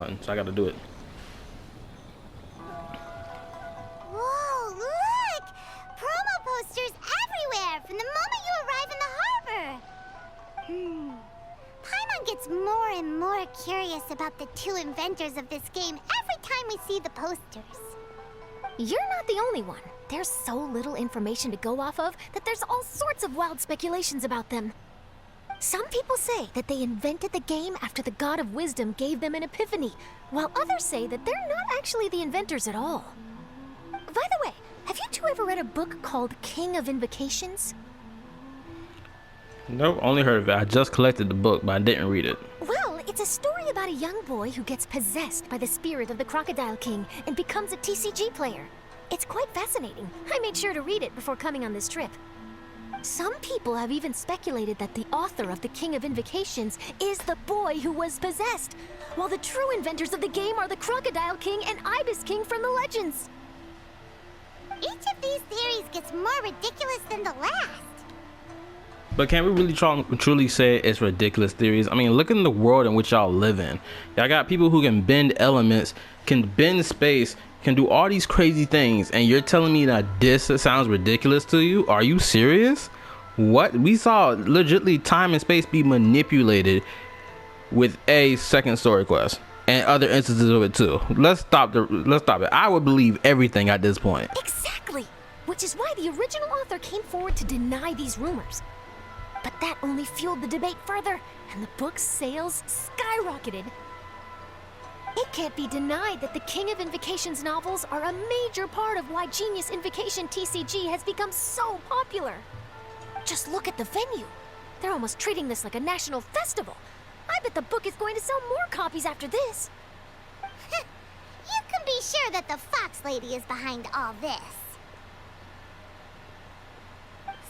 So I gotta do it. Whoa, look! Promo posters everywhere from the moment you arrive in the harbor. Paimon gets more and more curious about the two inventors of this game every time we see the posters. You're not the only one. There's so little information to go off of that there's all sorts of wild speculations about them. Some people say that they invented the game after the God of Wisdom gave them an epiphany, while others say that they're not actually the inventors at all. By the way, have you two ever read a book called King of Invocations? Nope, only heard of it. I just collected the book, but I didn't read it. Well, it's a story about a young boy who gets possessed by the spirit of the Crocodile King and becomes a TCG player. It's quite fascinating. I made sure to read it before coming on this trip. Some people have even speculated that the author of the King of Invocations is the boy who was possessed, while the true inventors of the game are the Crocodile King and Ibis King from the legends. Each of these theories gets more ridiculous than the last. But can we really truly say it's ridiculous theories? I mean, look in the world in which y'all live in. Y'all got people who can bend elements, can bend space, can do all these crazy things, and you're telling me that this sounds ridiculous to you? Are you serious? What? We saw legitly time and space be manipulated with a second story quest and other instances of it too. Let's stop it. I would believe everything at this point. Exactly, which is why the original author came forward to deny these rumors. But that only fueled the debate further, and the book's sales skyrocketed. It can't be denied that the King of Invocations novels are a major part of why Genius Invocation TCG has become so popular. Just look at the venue. They're almost treating this like a national festival. I bet the book is going to sell more copies after this. You can be sure that the Fox Lady is behind all this.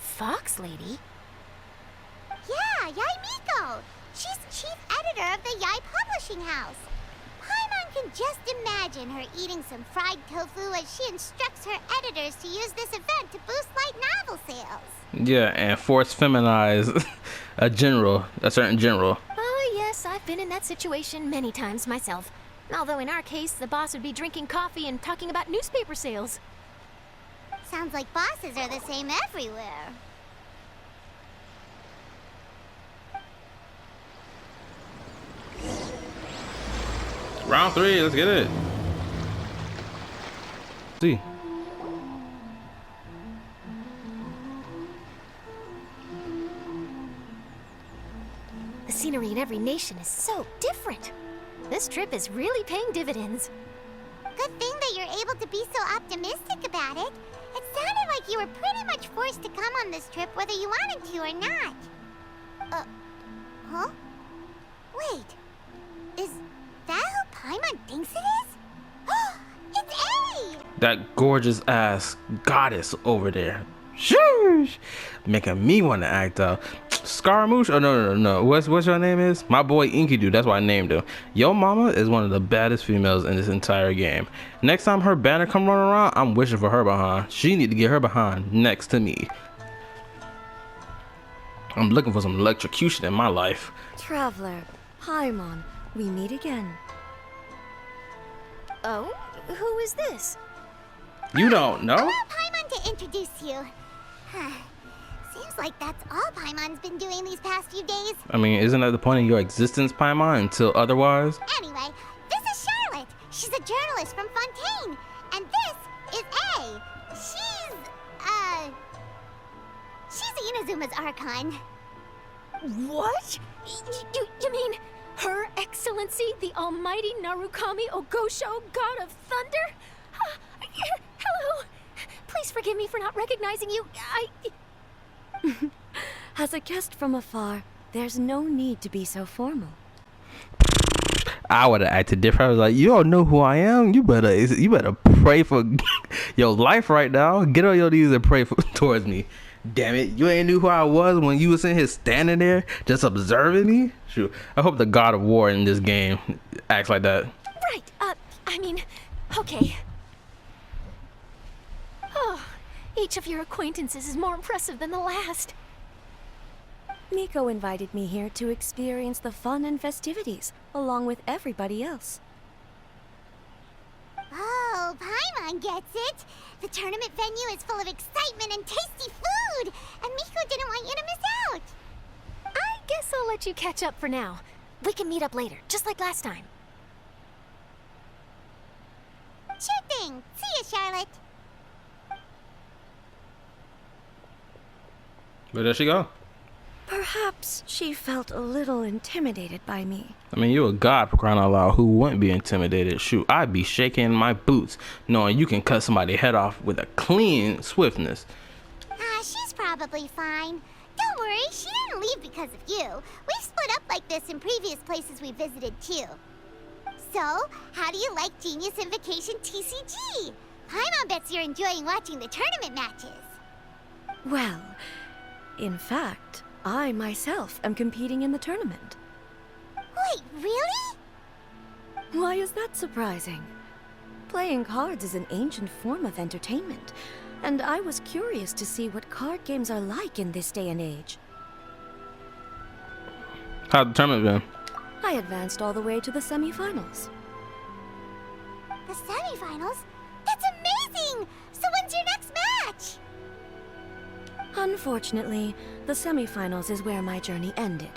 Fox Lady? Yeah, Yai Miko. She's chief editor of the Yai Publishing House. Paimon can just imagine her eating some fried tofu as she instructs her editors to use this event to boost light novel sales. Yeah, and force feminize a certain general. Oh yes, I've been in that situation many times myself. Although in our case, the boss would be drinking coffee and talking about newspaper sales. Sounds like bosses are the same everywhere. Round 3, let's get it. See. The scenery in every nation is so different. This trip is really paying dividends. Good thing that you're able to be so optimistic about it. It sounded like you were pretty much forced to come on this trip whether you wanted to or not. Huh? Wait. Is that who Paimon thinks it is? It's A! That gorgeous ass goddess over there. Sheesh! Making me want to act out. Scaramouche? Oh, no. What's your name is? My boy Enkidu, that's why I named him. Yo mama is one of the baddest females in this entire game. Next time her banner come running around, I'm wishing for her behind. She need to get her behind next to me. I'm looking for some electrocution in my life. Traveler, Paimon, we meet again. Oh? Who is this? You don't know? Allow Paimon to introduce you. Seems like that's all Paimon's been doing these past few days. I mean, isn't that the point of your existence, Paimon, until otherwise? Anyway, this is Charlotte. She's a journalist from Fontaine. And this is A. She's Inazuma's Archon. What? You mean Her Excellency, the Almighty Narukami Ogosho, God of Thunder? Hello. Please forgive me for not recognizing you. As a guest from afar, there's no need to be so formal. I would have acted different. I was like, you don't know who I am. You better pray for your life right now. Get on your knees and pray towards me. Damn it, you ain't knew who I was when you was in here standing there just observing me? Shoot, I hope the God of War in this game acts like that. Right, okay. Oh, each of your acquaintances is more impressive than the last. Miko invited me here to experience the fun and festivities, along with everybody else. Paimon gets it. The tournament venue is full of excitement and tasty food, and Miko didn't want you to miss out. I guess I'll let you catch up for now. We can meet up later, just like last time. Sure thing. See ya, Charlotte. But there she go. Perhaps she felt a little intimidated by me. I mean, you're a god, for crying out loud. Who wouldn't be intimidated? Shoot, I'd be shaking my boots knowing you can cut somebody's head off with a clean swiftness. She's probably fine. Don't worry, she didn't leave because of you. We've split up like this in previous places we visited too. So, how do you like Genius Invocation TCG? Paimon bets you're enjoying watching the tournament matches. Well, in fact, I myself am competing in the tournament. Wait, really? Why is that surprising? Playing cards is an ancient form of entertainment, and I was curious to see what card games are like in this day and age. How'd the tournament been? I advanced all the way to the semifinals. The semifinals? That's amazing! So when's your next match? Unfortunately, the semifinals is where my journey ended.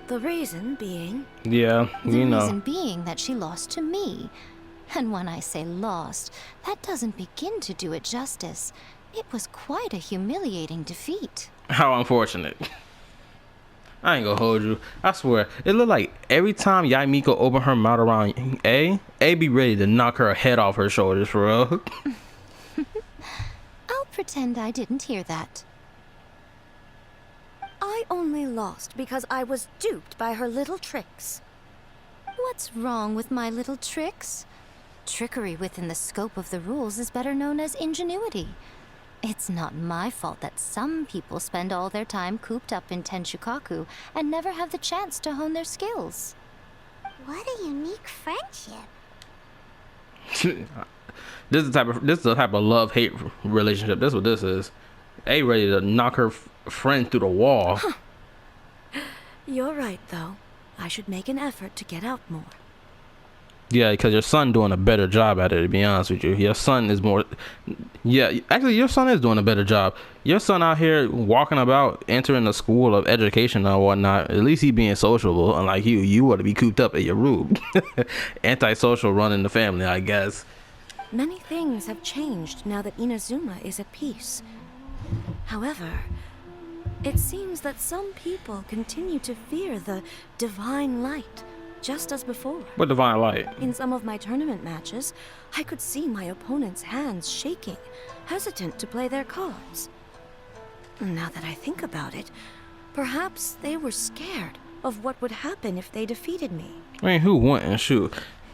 The reason being... Yeah, you know. The reason being that she lost to me. And when I say lost, that doesn't begin to do it justice. It was quite a humiliating defeat. How unfortunate. I ain't gonna hold you. I swear, it looked like every time Yae Miko opened her mouth around A be ready to knock her head off her shoulders, for real. I'll pretend I didn't hear that. I only lost because I was duped by her little tricks. What's wrong with my little tricks? Trickery within the scope of the rules is better known as ingenuity. It's not my fault that some people spend all their time cooped up in Tenshukaku and never have the chance to hone their skills. What a unique friendship. This is the type of love-hate relationship. That's what this is. A ready to knock her friend through the wall. Huh. You're right, though. I should make an effort to get out more. Yeah, because your son doing a better job at it, to be honest with you. Your son is more... Yeah, actually, your son is doing a better job. Your son out here walking about, entering the school of education and whatnot. At least he being sociable. Unlike you want to be cooped up in your room. Antisocial running the family, I guess. Many things have changed now that Inazuma is at peace. However, it seems that some people continue to fear the divine light, just as before. What divine light? In some of my tournament matches, I could see my opponent's hands shaking, hesitant to play their cards. Now that I think about it, perhaps they were scared of what would happen if they defeated me. I mean, who wouldn't? Shoot.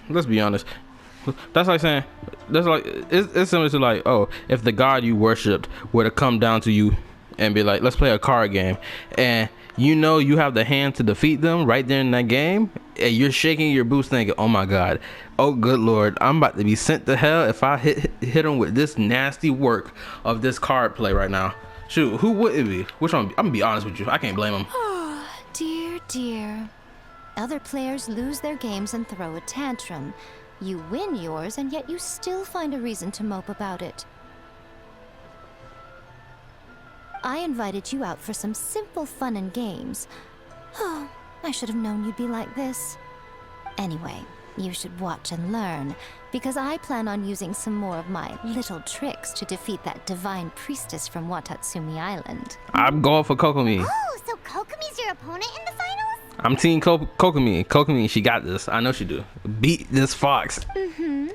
Let's be honest. That's like saying, it's similar to like, oh, if the god you worshipped were to come down to you and be like, let's play a card game, and you know you have the hand to defeat them right there in that game, and you're shaking your boots thinking, oh my god, oh good lord, I'm about to be sent to hell if I hit him with this nasty work of this card play right now. Shoot, who would it be? Which one? I'm gonna be honest with you, I can't blame him. Oh, dear, dear. Other players lose their games and throw a tantrum. You win yours, and yet you still find a reason to mope about it. I invited you out for some simple fun and games. Oh, I should have known you'd be like this. Anyway, you should watch and learn, because I plan on using some more of my little tricks to defeat that divine priestess from Watatsumi Island. I'm going for Kokomi. Oh, so Kokomi's your opponent in the finals? I'm team Kokomi. Kokomi, she got this. I know she do. Beat this fox. Mm-hmm.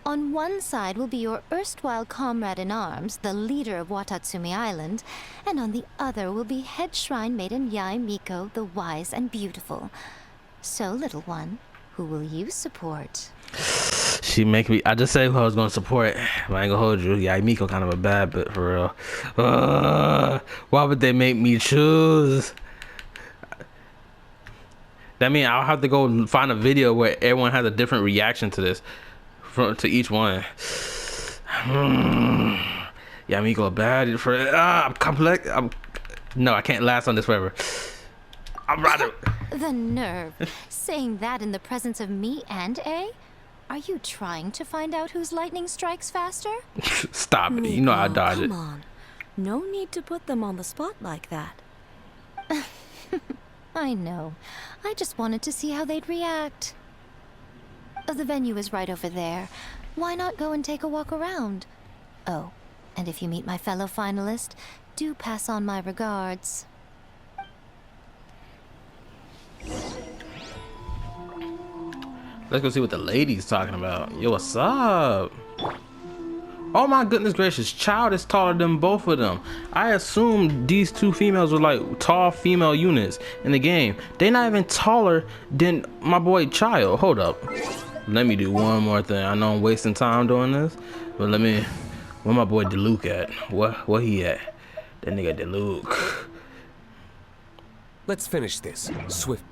On one side will be your erstwhile comrade in arms, the leader of Watatsumi Island, and on the other will be head shrine maiden Yae Miko, the wise and beautiful. So, little one, who will you support? She make me... I just said who I was going to support. But I ain't gonna hold you. Yae Miko kind of a bad bit, for real. Why would they make me choose? That means I'll have to go find a video where everyone has a different reaction to this, to each one. Yeah, me go bad for I'm complex. No, I can't last on this forever. I'm rather. The nerve, saying that in the presence of me and A. Are you trying to find out whose lightning strikes faster? Stop it. You know I dodge it. Come on. No need to put them on the spot like that. I know. I just wanted to see how they'd react. The venue is right over there. Why not go and take a walk around? Oh, and if you meet my fellow finalist, do pass on my regards. Let's go see what the lady's talking about. Yo, what's up? Oh my goodness gracious, Child is taller than both of them. I assumed these two females were like tall female units in the game. They're not even taller than my boy Child. Hold up. Let me do one more thing. I know I'm wasting time doing this, but where my boy DeLuke at? Where he at? That nigga DeLuke. Let's finish this. Swift.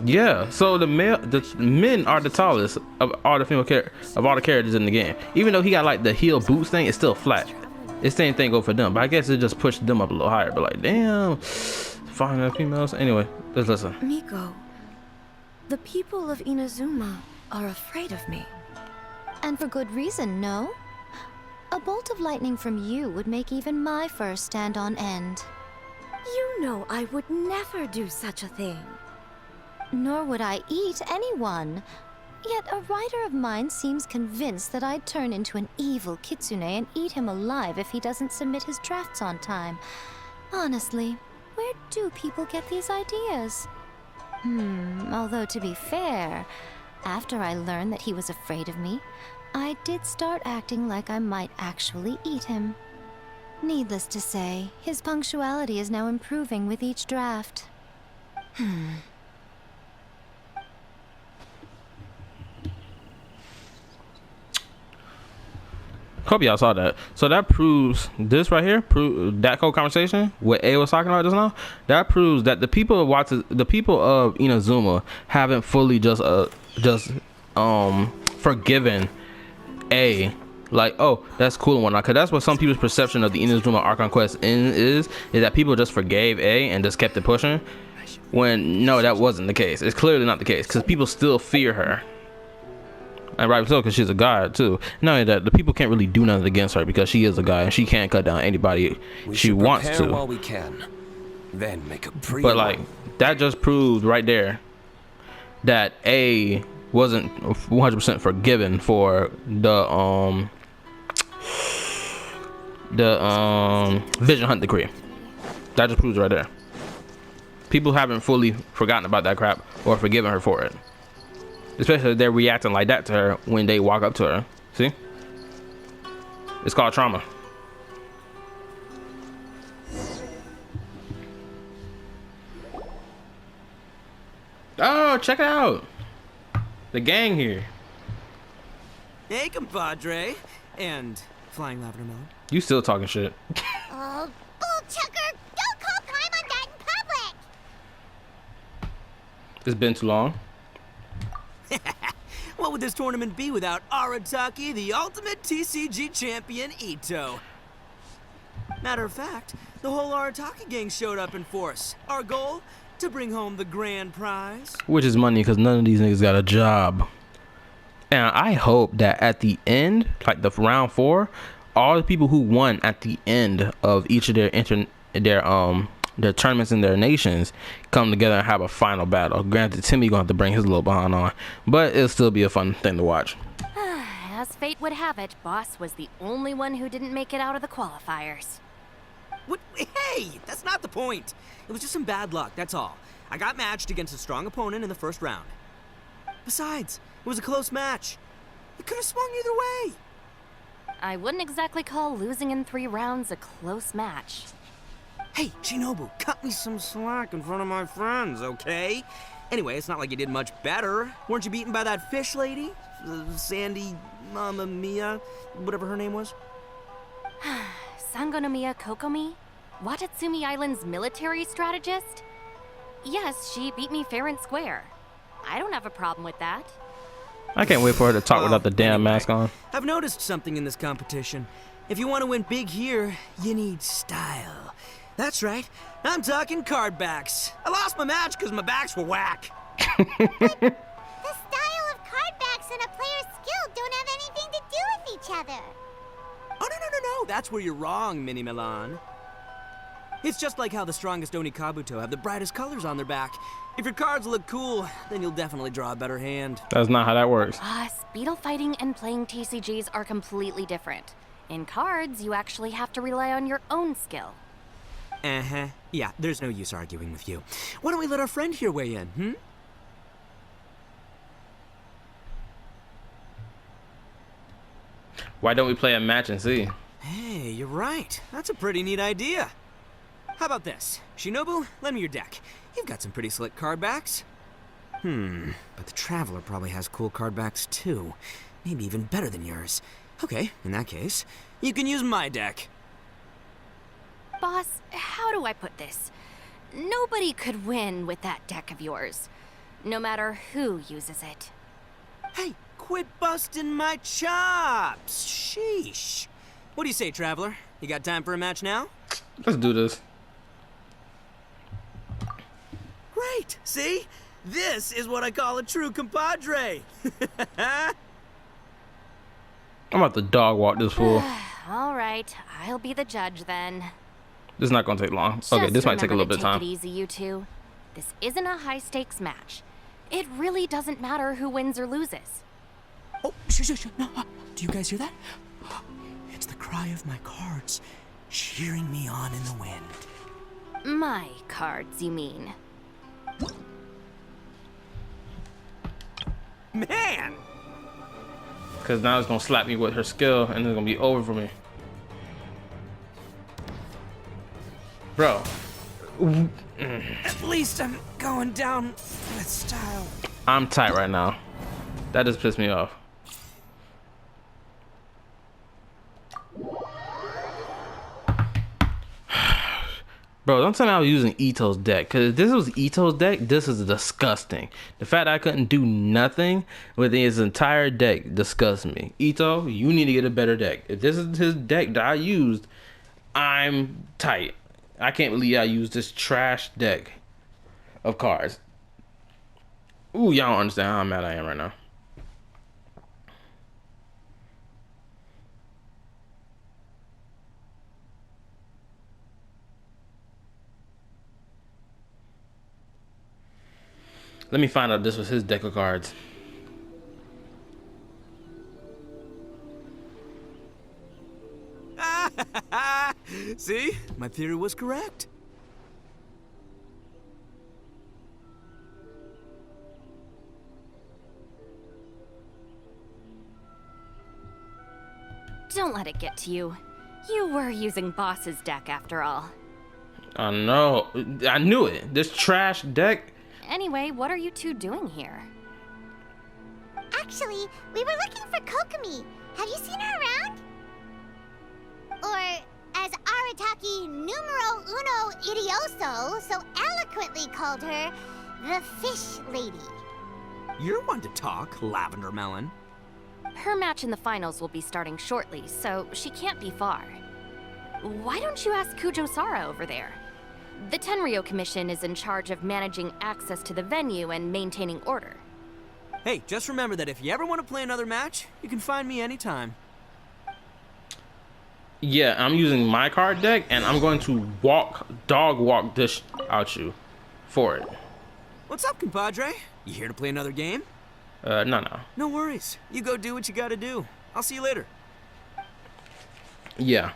Yeah, so the men are the tallest of all the all the characters in the game. Even though he got like the heel boots thing, it's still flat. It's same thing go for them, but I guess it just pushed them up a little higher. But like, damn, finding females. Anyway, let's listen. Miko, the people of Inazuma are afraid of me. And for good reason, no? A bolt of lightning from you would make even my fur stand on end. You know I would never do such a thing. Nor would I eat anyone. Yet a writer of mine seems convinced that I'd turn into an evil kitsune and eat him alive if he doesn't submit his drafts on time. Honestly, where do people get these ideas? Although to be fair, after I learned that he was afraid of me, I did start acting like I might actually eat him. Needless to say, his punctuality is now improving with each draft. Hope y'all saw that. So that proves this right here, that whole conversation what A was talking about just now. That proves that the people of Inazuma haven't fully just forgiven A. Like, oh, that's cool and whatnot. Cause that's what some people's perception of the Inazuma Archon Quest is that people just forgave A and just kept it pushing. When no, that wasn't the case. It's clearly not the case because people still fear her. And right so, because she's a god too. Not only that, the people can't really do nothing against her because she is a god and she can't cut down anybody she wants to. While we can, then make a but like that just proved right there that A wasn't 100% forgiven for the Vision Hunt decree. That just proves right there. People haven't fully forgotten about that crap or forgiven her for it. Especially if they're reacting like that to her when they walk up to her. See? It's called trauma. Oh, check it out. The gang here. Hey, compadre. And flying lavender melon. You still talking shit. Oh, bullchucker! Don't call Paimon that in public! It's been too long. What would this tournament be without Arataki, the ultimate TCG champion, Ito? Matter of fact, the whole Arataki gang showed up in force. Our goal? To bring home the grand prize. Which is money because none of these niggas got a job. And I hope that at the end, like the round 4, all the people who won at the end of each of their tournaments in their nations come together and have a final battle. Granted, Timmy gonna have to bring his little behind on, but it'll still be a fun thing to watch. As fate would have it, Boss was the only one who didn't make it out of the qualifiers. What? Hey, that's not the point. It was just some bad luck, that's all. I got matched against a strong opponent in the first round. Besides, it was a close match. It could have swung either way. I wouldn't exactly call losing in 3 rounds a close match. Hey, Shinobu, cut me some slack in front of my friends, okay? Anyway, it's not like you did much better. Weren't you beaten by that fish lady? Sandy, Mamma Mia, whatever her name was? Sangonomiya Kokomi? Watatsumi Island's military strategist? Yes, she beat me fair and square. I don't have a problem with that. I can't wait for her to talk without the damn mask on. I've noticed something in this competition. If you want to win big here, you need style. That's right, I'm talking card backs. I lost my match because my backs were whack. The style of card other. Oh, no. That's where you're wrong, Mini Milan. It's just like how the strongest Oni Kabuto have the brightest colors on their back. If your cards look cool, then you'll definitely draw a better hand. That's not how that works. Beetle fighting and playing TCGs are completely different. In cards, you actually have to rely on your own skill. Uh-huh. Yeah, there's no use arguing with you. Why don't we let our friend here weigh in, hmm? Why don't we play a match and see? Hey, you're right. That's a pretty neat idea. How about this? Shinobu, lend me your deck. You've got some pretty slick card backs. But the Traveler probably has cool card backs too. Maybe even better than yours. Okay, in that case, you can use my deck. Boss, how do I put this? Nobody could win with that deck of yours, no matter who uses it. Hey, quit busting my chops! Sheesh. What do you say, Traveler? You got time for a match now? Let's do this. Great! See? This is what I call a true compadre! I'm about to dog walk this fool. All right, I'll be the judge then. This is not gonna take long. Okay, this might take a little bit of time. Take it easy, you two. This isn't a high-stakes match. It really doesn't matter who wins or loses. Oh, shh. No, do you guys hear that? It's the cry of my cards, cheering me on in the wind. My cards, you mean? Man! Because now it's gonna slap me with her skill and it's gonna be over for me. Bro. At least I'm going down with style. I'm tight right now. That just pissed me off. Bro, don't tell me I was using Ito's deck. Because if this was Ito's deck, this is disgusting. The fact that I couldn't do nothing with his entire deck disgusts me. Ito, you need to get a better deck. If this is his deck that I used, I'm tight. I can't believe I used this trash deck of cards. Ooh, y'all don't understand how mad I am right now. Let me find out this was his deck of cards. See? My theory was correct. Don't let it get to you. You were using Boss's deck after all. I know. I knew it. This trash deck. Anyway, what are you two doing here? Actually, we were looking for Kokomi. Have you seen her around? Or, as Arataki numero uno idioso so eloquently called her, the Fish Lady. You're one to talk, Lavender Melon. Her match in the finals will be starting shortly, so she can't be far. Why don't you ask Kujo-Sara over there? The Tenryo Commission is in charge of managing access to the venue and maintaining order. Hey, just remember that if you ever want to play another match, you can find me anytime. Yeah, I'm using my card deck, and I'm going to dog walk this out you for it. What's up, compadre? You here to play another game? No. No worries. You go do what you gotta do. I'll see you later. Yeah,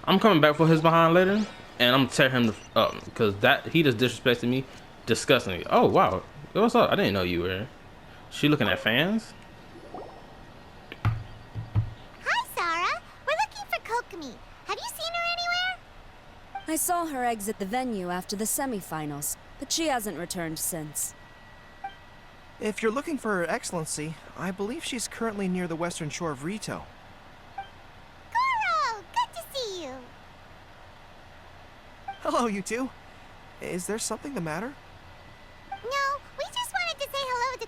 I'm coming back for his behind later, and I'm gonna tear him up because he just disrespected me disgustingly. Oh wow, what's up? I didn't know you were here. She looking at fans? Hi, Sarah. We're looking for Kokomi. Have you seen her anywhere? I saw her exit the venue after the semifinals, but she hasn't returned since. If you're looking for Her Excellency, I believe she's currently near the western shore of Rito. Goro, good to see you. Hello, you two. Is there something the matter? No, we just wanted to say hello to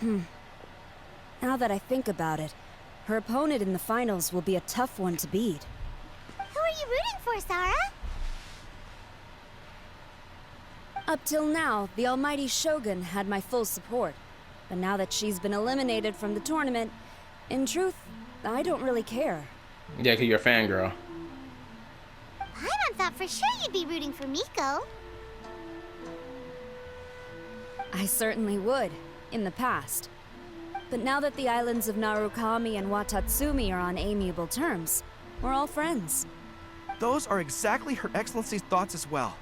Kokomi. Now that I think about it, her opponent in the finals will be a tough one to beat. Who are you rooting for, Sarah? Up till now, the almighty Shogun had my full support. But now that she's been eliminated from the tournament, in truth, I don't really care. Yeah, 'cause you're a fangirl. Paimon thought for sure you'd be rooting for Miko. I certainly would, in the past. But now that the islands of Narukami and Watatsumi are on amiable terms, we're all friends. Those are exactly Her Excellency's thoughts as well.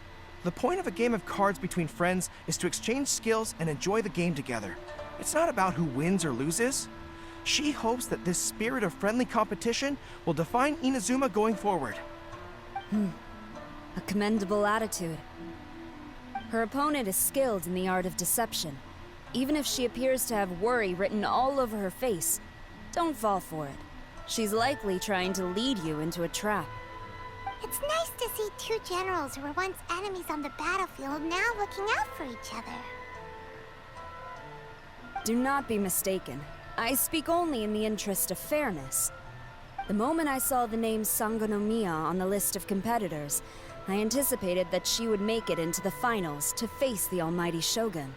The point of a game of cards between friends is to exchange skills and enjoy the game together. It's not about who wins or loses. She hopes that this spirit of friendly competition will define Inazuma going forward. A commendable attitude. Her opponent is skilled in the art of deception. Even if she appears to have worry written all over her face, don't fall for it. She's likely trying to lead you into a trap. It's nice to see two generals who were once enemies on the battlefield now looking out for each other. Do not be mistaken. I speak only in the interest of fairness. The moment I saw the name Sangonomiya on the list of competitors, I anticipated that she would make it into the finals to face the almighty Shogun.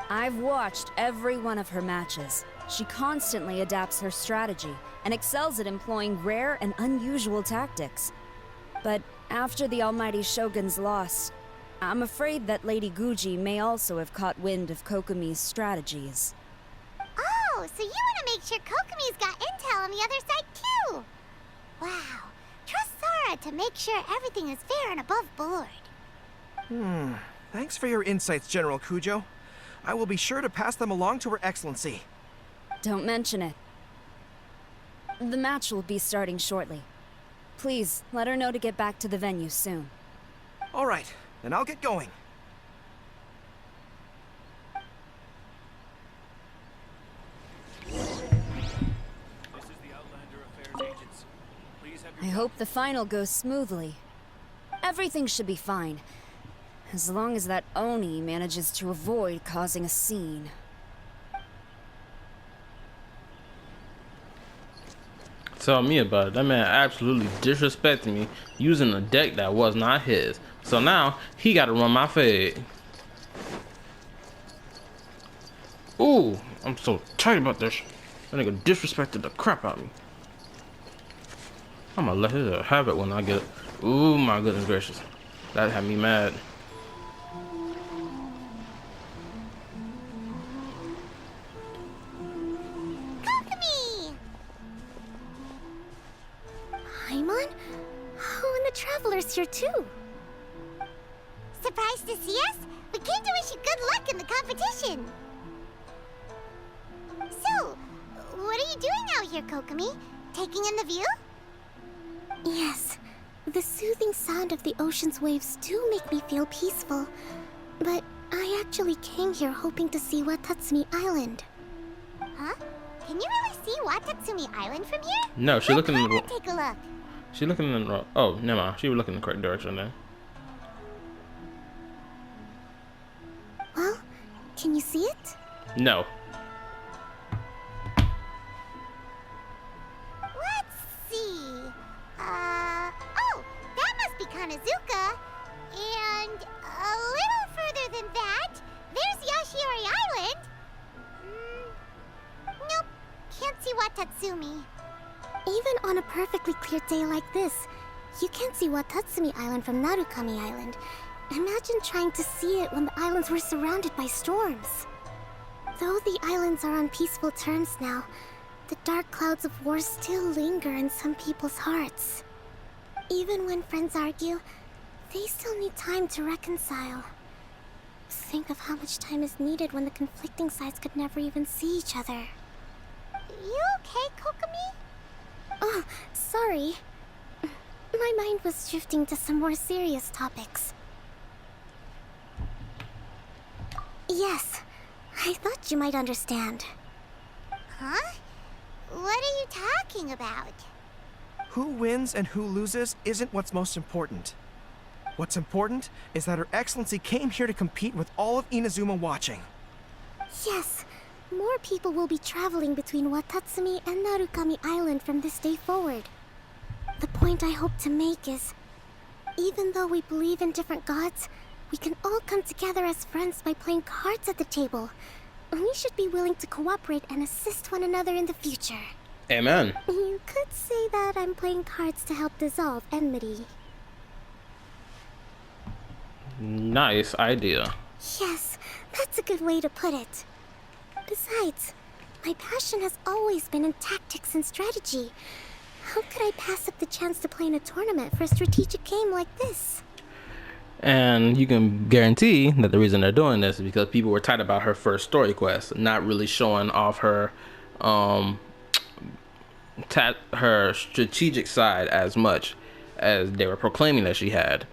I've watched every one of her matches. She constantly adapts her strategy and excels at employing rare and unusual tactics. But after the almighty Shogun's loss, I'm afraid that Lady Guji may also have caught wind of Kokomi's strategies. Oh, so you want to make sure Kokomi's got intel on the other side too? Wow. Trust Sora to make sure everything is fair and above board. Thanks for your insights, General Kujo. I will be sure to pass them along to Her Excellency. Don't mention it. The match will be starting shortly. Please, let her know to get back to the venue soon. All right, then I'll get going. I hope the final goes smoothly. Everything should be fine, as long as that Oni manages to avoid causing a scene. Tell me about it. That man absolutely disrespected me using a deck that was not his. So now he got to run my fade. Ooh, I'm so tight about this. That nigga disrespected the crap out of me. I'm gonna let her have it when I get it. Ooh, my goodness gracious. That had me mad. Kokomi! Paimon? Oh, and the Traveler's here too. Surprised to see us? We came to wish you good luck in the competition. So, what are you doing out here, Kokomi? Taking in the view? Yes, the soothing sound of the ocean's waves do make me feel peaceful. But I actually came here hoping to see Watatsumi Island. Huh? Can you really see Watatsumi Island from here? No, she looking in the Take a look. She looking in the oh, never mind. She was looking in the correct direction then. Well, can you see it? No. Let's see. Oh, that must be Kanazuka. And a little further than that, there's Yashiori Island. Nope, can't see Watatsumi. Even on a perfectly clear day like this, you can't see Watatsumi Island from Narukami Island. Imagine trying to see it when the islands were surrounded by storms. Though the islands are on peaceful terms now, the dark clouds of war still linger in some people's hearts. Even when friends argue, they still need time to reconcile. Think of how much time is needed when the conflicting sides could never even see each other. You okay, Kokomi? Oh, sorry. My mind was drifting to some more serious topics. Yes, I thought you might understand. Huh? What are you talking about? Who wins and who loses isn't what's most important. What's important is that Her Excellency came here to compete with all of Inazuma watching. Yes, more people will be traveling between Watatsumi and Narukami Island from this day forward. The point I hope to make is, even though we believe in different gods, we can all come together as friends by playing cards at the table. We should be willing to cooperate and assist one another in the future. Amen. You could say that I'm playing cards to help dissolve enmity. Nice idea. Yes, that's a good way to put it. Besides, my passion has always been in tactics and strategy. How could I pass up the chance to play in a tournament for a strategic game like this? And you can guarantee that the reason they're doing this is because people were tight about her first story quest, not really showing off her her strategic side as much as they were proclaiming that she had.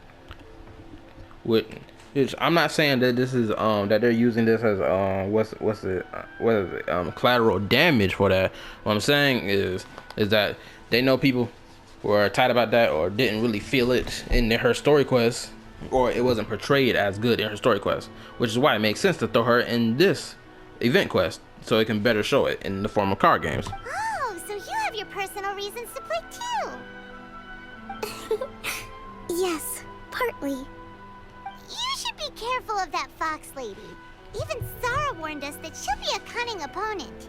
Which I'm not saying that this is that they're using this as collateral damage for that. What I'm saying is that they know people were tight about that or didn't really feel it in her story quest, or it wasn't portrayed as good in her story quest, which is why it makes sense to throw her in this event quest so it can better show it in the form of card games. Oh, so you have your personal reasons to play too. Yes, partly. You should be careful of that fox lady. Even Sarah warned us that she'll be a cunning opponent.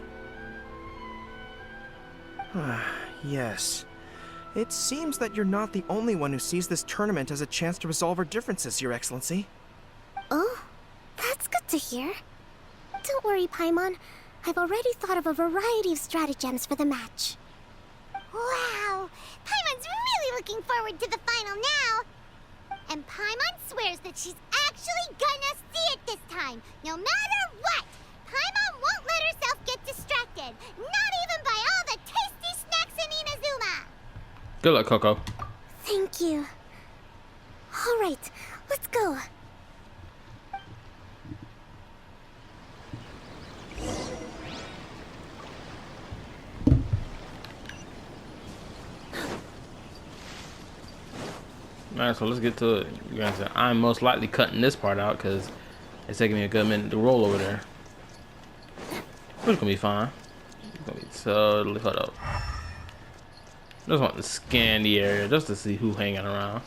Yes. It seems that you're not the only one who sees this tournament as a chance to resolve our differences, Your Excellency. Oh, that's good to hear. Don't worry, Paimon. I've already thought of a variety of stratagems for the match. Wow! Paimon's really looking forward to the final now! And Paimon swears that she's actually gonna see it this time, no matter what! Paimon won't let herself get distracted, not even by all the tasty snacks in Inazuma! Good luck, Coco. Thank you. All right, let's go. Alright, so let's get to it. You guys, I'm most likely cutting this part out because it's taking me a good minute to roll over there. It's gonna be fine. It's gonna be totally. Hold up. Just want to scan the area just to see who's hanging around.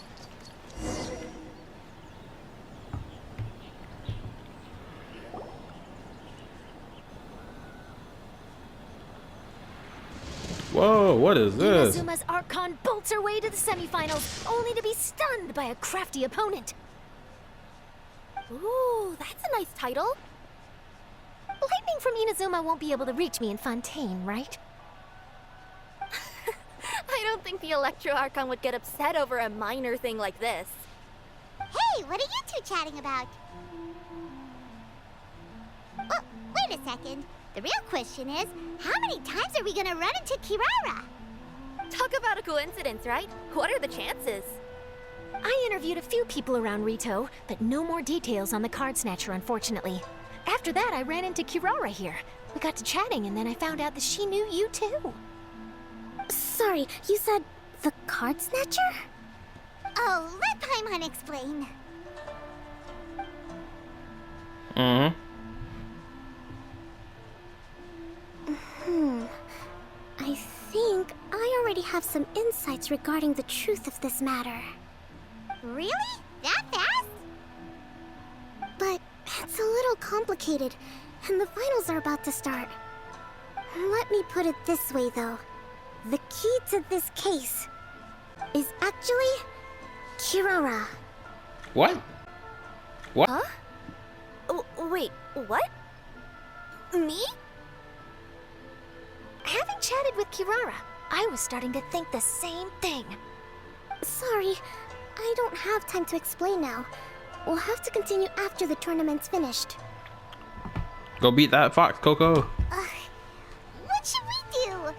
Whoa, what is this? Inazuma's Archon bolts her way to the semifinals, only to be stunned by a crafty opponent. Ooh, that's a nice title. Lightning from Inazuma won't be able to reach me in Fontaine, right? I don't think the Electro Archon would get upset over a minor thing like this. Hey, what are you two chatting about? Oh, wait a second. The real question is, how many times are we gonna run into Kirara? Talk about a coincidence, right? What are the chances? I interviewed a few people around Rito, but no more details on the card snatcher, unfortunately. After that, I ran into Kirara here. We got to chatting, and then I found out that she knew you too. Sorry, you said the card snatcher? Oh, let Paimon explain. I think I already have some insights regarding the truth of this matter. Really? That fast? But it's a little complicated, and the finals are about to start. Let me put it this way, though. The key to this case is actually Kirara. What? What? Huh? Wait, what? Me? Having chatted with Kirara, I was starting to think the same thing. Sorry, I don't have time to explain now. We'll have to continue after the tournament's finished. Go beat that fox, Coco. What should we do?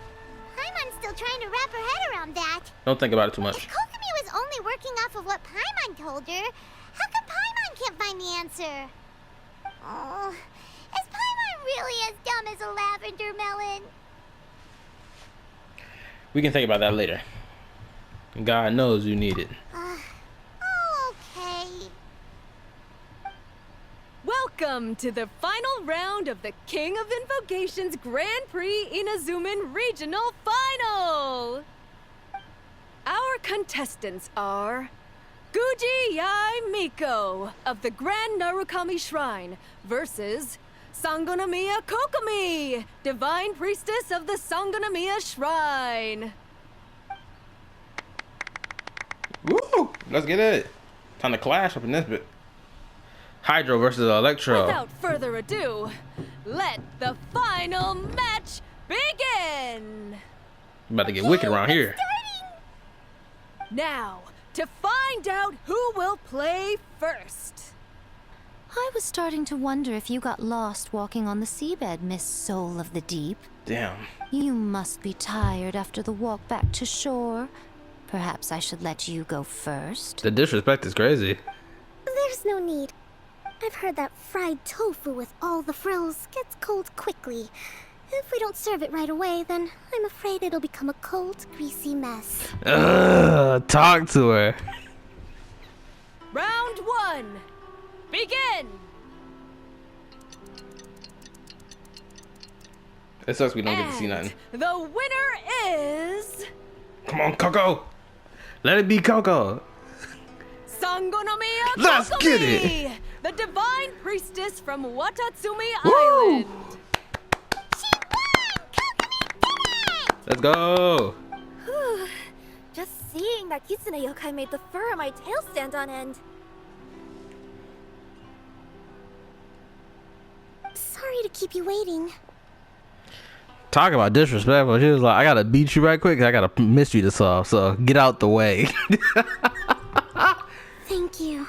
Paimon's still trying to wrap her head around that. Don't think about it too much. If Kokomi was only working off of what Paimon told her, how come Paimon can't find the answer? Oh, is Paimon really as dumb as a lavender melon? We can think about that later. God knows you need it. Okay. Welcome to the final round of the King of Invocations Grand Prix Inazuman Regional Final! Our contestants are Guji Yai Miko of the Grand Narukami Shrine versus Sangonomiya Kokomi, Divine Priestess of the Sangonomiya Shrine. Woo! Let's get it. Time to clash up in this bit. Hydro versus Electro. Without further ado, let the final match begin! About to get wicked around here. Now, to find out who will play first. I was starting to wonder if you got lost walking on the seabed, Miss Soul of the Deep. Damn. You must be tired after the walk back to shore. Perhaps I should let you go first. The disrespect is crazy. There's no need. I've heard that fried tofu with all the frills gets cold quickly. If we don't serve it right away, then I'm afraid it'll become a cold, greasy mess. Talk to her. Round one, begin! It sucks we don't get to see nothing. The winner is... Come on, Coco. Let it be Coco. Sangonomiya Let's Kokomi, get it. the Divine Priestess from Watatsumi Woo. Island. She won! Kokomi did it! Let's go. Just seeing that Kitsune yokai made the fur on my tail stand on end. Sorry to keep you waiting. Talk about disrespectful. She was like, I gotta beat you right quick. I got a mystery to solve. So get out the way. Thank you.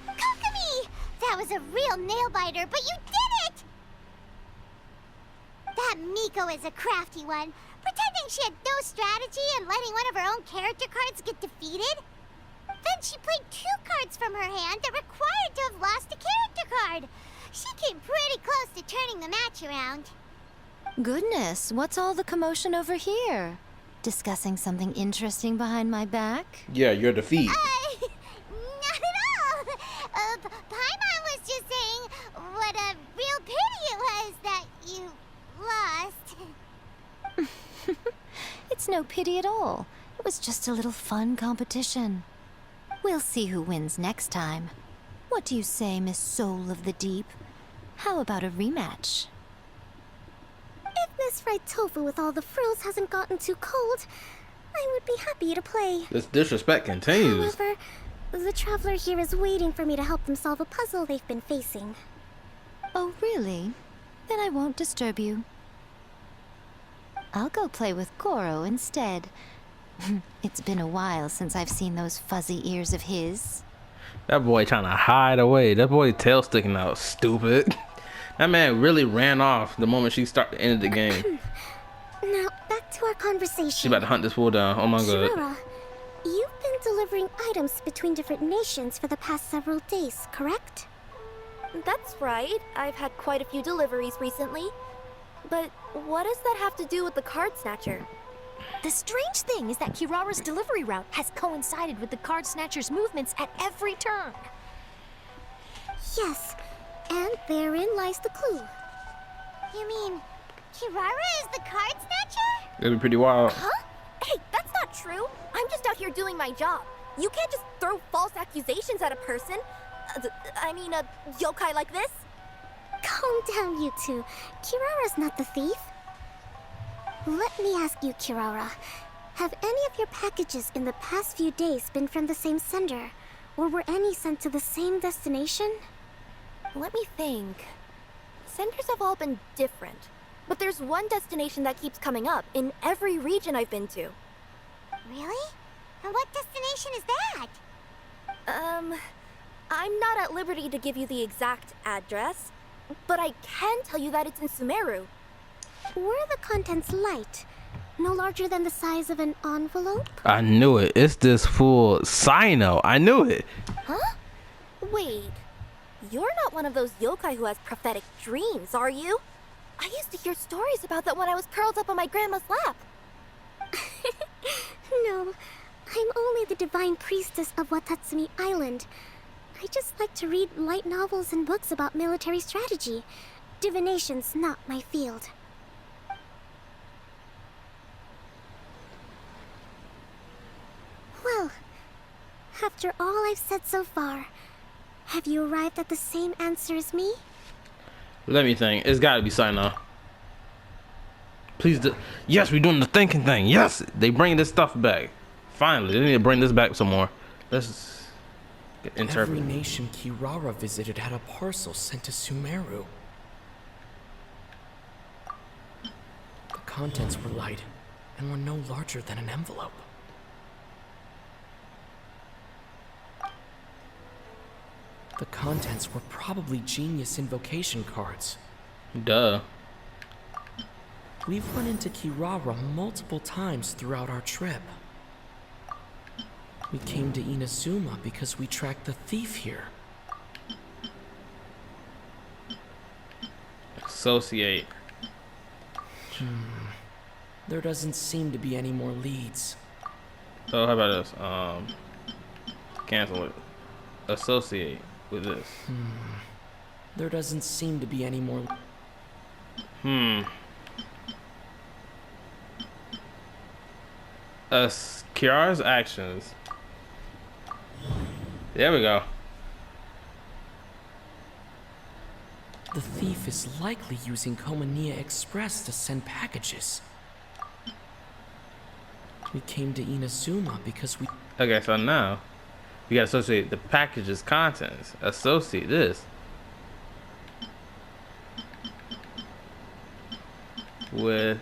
Kokomi! That was a real nail-biter, but you did it! That Miko is a crafty one, pretending she had no strategy and letting one of her own character cards get defeated. Then she played 2 cards from her hand that required to have lost a character card. She came pretty close to turning the match around. Goodness, what's all the commotion over here? Discussing something interesting behind my back? Yeah, your defeat. Not at all. Paimon was just saying what a real pity it was that you lost. It's no pity at all. It was just a little fun competition. We'll see who wins next time. What do you say, Miss Soul of the Deep? How about a rematch? If Miss Fried Tofu with all the frills hasn't gotten too cold, I would be happy to play. This disrespect continues. However, the traveler here is waiting for me to help them solve a puzzle they've been facing. Oh, really? Then I won't disturb you. I'll go play with Goro instead. It's been a while since I've seen those fuzzy ears of his. That boy trying to hide away. That boy tail sticking out. Stupid. That man really ran off the moment she ended the game. Now, back to our conversation. She about to hunt this fool down. Oh my god. Kirara, you've been delivering items between different nations for the past several days, correct? That's right. I've had quite a few deliveries recently. But what does that have to do with the card snatcher? The strange thing is that Kirara's delivery route has coincided with the card snatcher's movements at every turn. Yes, and therein lies the clue. You mean Kirara is the card snatcher? It'd be pretty wild. Huh? Hey, that's not true. I'm just out here doing my job. You can't just throw false accusations at a person. I mean, a yokai like this. Calm down, you two. Kirara's not the thief. Let me ask you, Kirara. Have any of your packages in the past few days been from the same sender? Or were any sent to the same destination? Let me think. Senders have all been different. But there's one destination that keeps coming up in every region I've been to. Really? And what destination is that? I'm not at liberty to give you the exact address, but I can tell you that it's in Sumeru. Were the contents light? No larger than the size of an envelope? I knew it. It's this fool Sino. I knew it. Huh? Wait. You're not one of those yokai who has prophetic dreams, are you? I used to hear stories about that when I was curled up on my grandma's lap. No, I'm only the divine priestess of Watatsumi Island. I just like to read light novels and books about military strategy. Divination's not my field. Well, after all I've said so far, have you arrived at the same answer as me? Let me think. It's got to be Sino. Please. Yes, we're doing the thinking thing. Yes, they bring this stuff back. Finally, they need to bring this back some more. Let's interpret. Every nation Kirara visited had a parcel sent to Sumeru. The contents were light and were no larger than an envelope. The contents were probably genius invocation cards. Duh. We've run into Kirara multiple times throughout our trip. We came to Inazuma because we tracked the thief here. Associate. There doesn't seem to be any more leads. Oh, how about this? Cancel it. Associate with this. There doesn't seem to be any more. Kiara's actions. There we go. The thief is likely using Komania Express to send packages. We came to Inazuma because we... Okay, so now we gotta associate the package's contents. Associate this with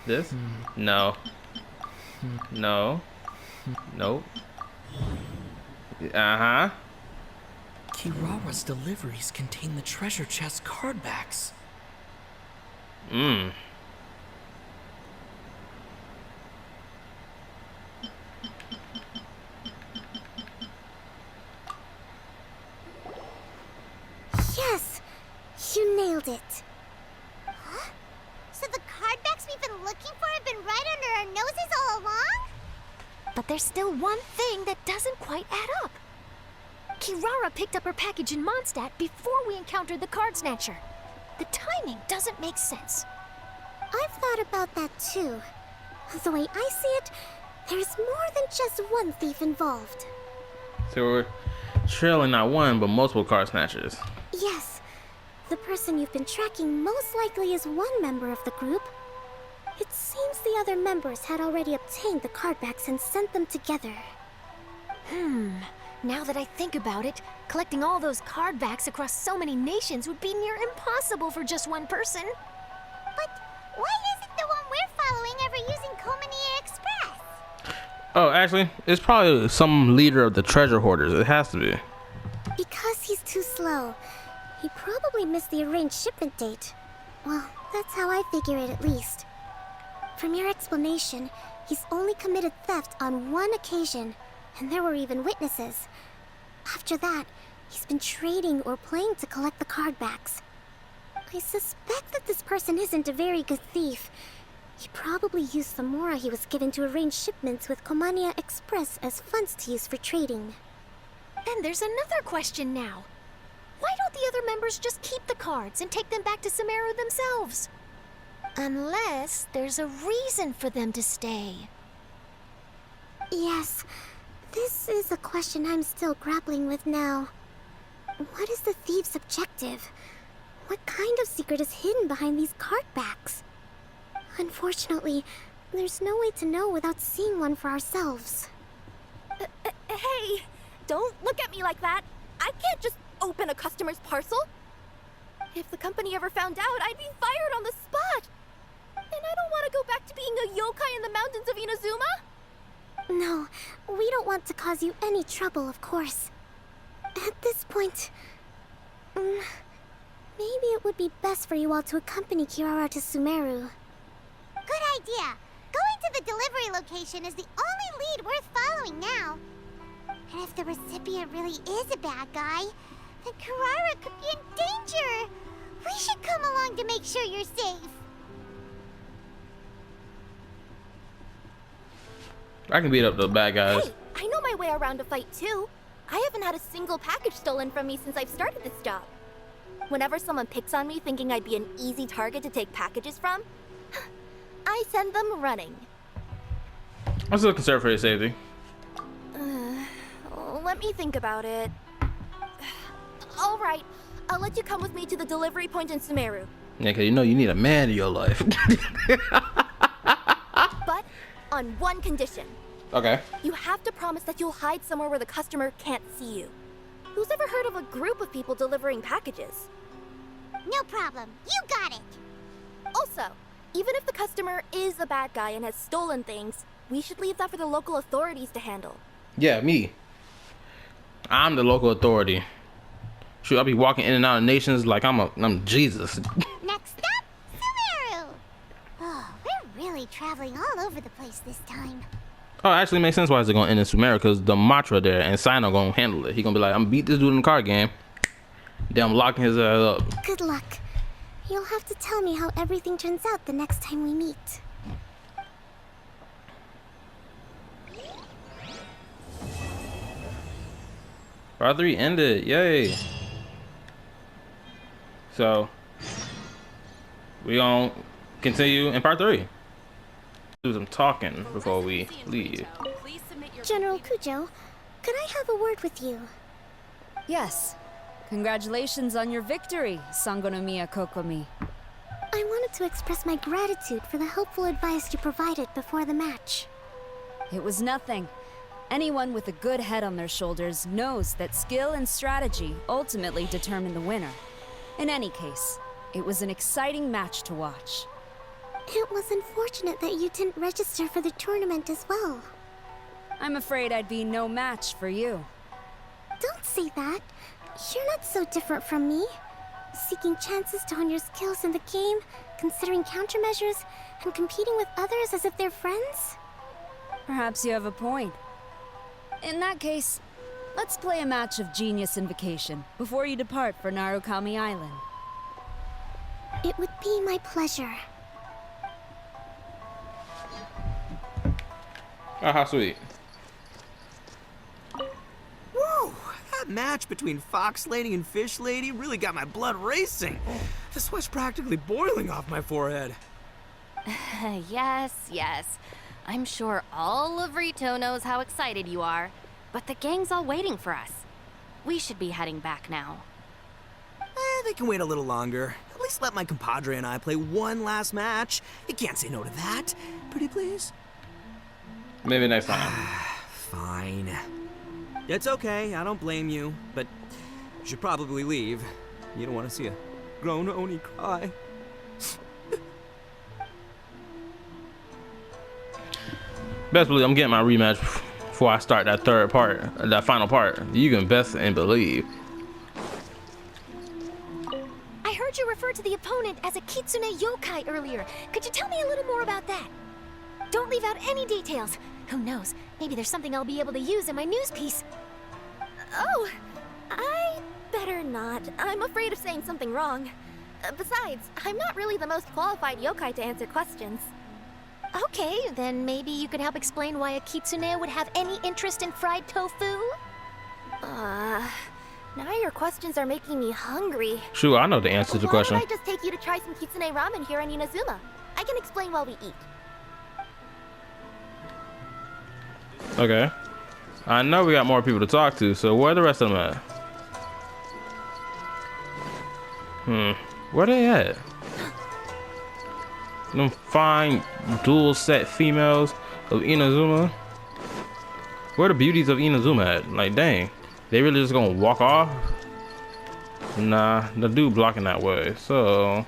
this? No. No. Nope. Uh-huh. Kirara's deliveries contain the treasure chest card backs. Yes! You nailed it. Huh? So the card backs we've been looking for have been right under our noses all along? But there's still one thing that doesn't quite add up. Kirara picked up her package in Mondstadt before we encountered the card snatcher. The timing doesn't make sense. I've thought about that too. The way I see it, there's more than just one thief involved. So we're trailing not one, but multiple card snatchers. Yes. The person you've been tracking most likely is one member of the group. It seems the other members had already obtained the card backs and sent them together. Now that I think about it, collecting all those card backs across so many nations would be near impossible for just one person. But why isn't the one we're following ever using Komania Express? Oh, actually, it's probably some leader of the treasure hoarders. It has to be. Because he's too slow. He probably missed the arranged shipment date. Well, that's how I figure it at least. From your explanation, he's only committed theft on one occasion, and there were even witnesses. After that, he's been trading or playing to collect the card backs. I suspect that this person isn't a very good thief. He probably used the mora he was given to arrange shipments with Komania Express as funds to use for trading. And there's another question now. Why don't the other members just keep the cards and take them back to Sumeru themselves? Unless there's a reason for them to stay. Yes, this is a question I'm still grappling with now. What is the thief's objective? What kind of secret is hidden behind these card backs? Unfortunately, there's no way to know without seeing one for ourselves. Hey, don't look at me like that. I can't just open a customer's parcel. If the company ever found out, I'd be fired on the spot. And I don't want to go back to being a yokai in the mountains of Inazuma. No, we don't want to cause you any trouble, of course. At this point, maybe it would be best for you all to accompany Kirara to Sumeru. Good idea. Going to the delivery location is the only lead worth following now. And if the recipient really is a bad guy, then Kirara could be in danger. We should come along to make sure you're safe. I can beat up the bad guys. Hey, I know my way around a fight too. I haven't had a single package stolen from me since I've started this job. Whenever someone picks on me thinking I'd be an easy target to take packages from, I send them running. I'm still concerned for your safety. Let me think about it. All right, I'll let you come with me to the delivery point in Sumeru. Yeah, cause you know you need a man in your life. But on one condition. Okay. You have to promise that you'll hide somewhere where the customer can't see you. Who's ever heard of a group of people delivering packages? No problem. You got it. Also, even if the customer is a bad guy and has stolen things, we should leave that for the local authorities to handle. Yeah, me. I'm the local authority. Shoot, I'll be walking in and out of nations like I'm Jesus. Next up, Sumeru. Oh, we're really traveling all over the place this time. Oh, it actually makes sense why it's going to end in Sumeru, because the Matra there and Sino going to handle it. He going to be like, I'm beat this dude in the card game. Then I'm locking his ass up. Good luck. You'll have to tell me how everything turns out the next time we meet. Part 3 ended. Yay. So, we going to continue in part 3. Do some talking before we leave. General Kujo, could I have a word with you? Yes. Congratulations on your victory, Sangonomiya Kokomi. I wanted to express my gratitude for the helpful advice you provided before the match. It was nothing. Anyone with a good head on their shoulders knows that skill and strategy ultimately determine the winner. In any case, it was an exciting match to watch. It was unfortunate that you didn't register for the tournament as well. I'm afraid I'd be no match for you. Don't say that. You're not so different from me. Seeking chances to hone your skills in the game, considering countermeasures, and competing with others as if they're friends? Perhaps you have a point. In that case, let's play a match of Genius Invocation before you depart for Narukami Island. It would be my pleasure. Oh, how sweet. Whoa! That match between Fox Lady and Fish Lady really got my blood racing. The sweat's practically boiling off my forehead. Yes. I'm sure all of Rito knows how excited you are, but the gang's all waiting for us. We should be heading back now. They can wait a little longer. At least let my compadre and I play one last match. You can't say no to that. Pretty please? Maybe next time. Fine. It's okay, I don't blame you, but you should probably leave. You don't want to see a grown Oni cry. Best believe I'm getting my rematch before I start that third part, that final part. You can best and believe. I heard you refer to the opponent as a Kitsune yokai earlier. Could you tell me a little more about that? Don't leave out any details. Who knows? Maybe there's something I'll be able to use in my news piece. Oh, I better not. I'm afraid of saying something wrong. Besides, I'm not really the most qualified yokai to answer questions. Okay, then maybe you could help explain why a Kitsune would have any interest in fried tofu? Now your questions are making me hungry. Sure, I know the answer to the question. Why don't I just take you to try some Kitsune ramen here in Inazuma? I can explain while we eat. Okay. I know we got more people to talk to, so where are the rest of them at? Where they at? Them fine dual set females of Inazuma. Where the beauties of Inazuma at? Like, dang. They really just gonna walk off? Nah, the dude blocking that way. So,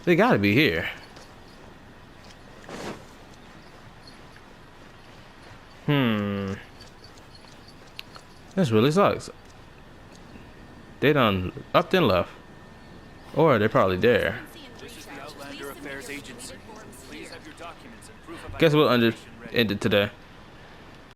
they gotta be here. This really sucks. They done up and left. Or they're probably there. Guess we'll end it today.